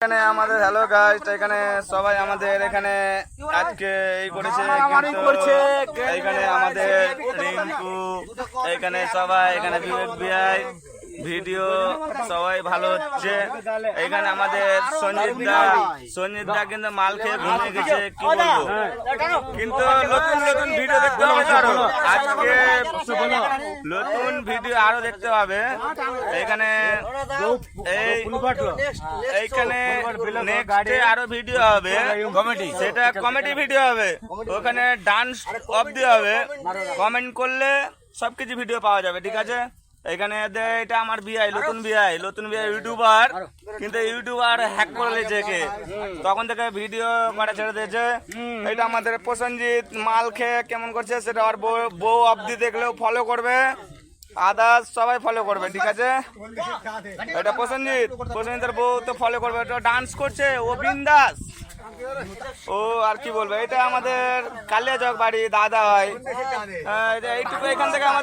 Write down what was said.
এখানে আমাদের hello guys, এখানে সবাই আমাদের এখানে আজকে এই করেছে, এখানে আমাদের রিঙ্কু, এখানে সবাই, এখানে বিবেক বিআই ভিডিও সবাই ভালো হচ্ছে। এখানে আমাদের সঞ্জিত দা কিন্তু মাল খেয়ে ঘুমিয়ে গেছে, কি বলবো, কিন্তু নতুন নতুন ভিডিও দেখতে হবে, আরো আজকে নতুন ভিডিও আরো দেখতে হবে। এখানে এইখানে নেক্সটে আরো ভিডিও হবে, সেটা কমেডি ভিডিও হবে, ওখানে ডান্স অবধি হবে। কমেন্ট করলে সবকিছু ভিডিও পাওয়া যাবে, ঠিক আছে। এখানে এটা আমার নতুন বিআই ইউটিউবার, কিন্তু ইউটিউবার হ্যাক করে নিয়েছে একে, তখন থেকে ভিডিও করা ছেড়ে দিয়েছে। এটা আমাদের প্রসেনজিৎ মাল খেয়ে কেমন করছে সেটা আর বউ অবধি দেখলেও ফলো করবে, আদার্স সবাই ফলো করবে, ঠিক আছে। এটা প্রসেনজিতের বউ তো ফলো করবে, এটা ডান্স করছে, ও বিন্দাস, ও আর কি বলবো। এটা আমাদের কালিয়াচক বাড়ি, দাদা হয় এইটুকু। এখান থেকে আমাদের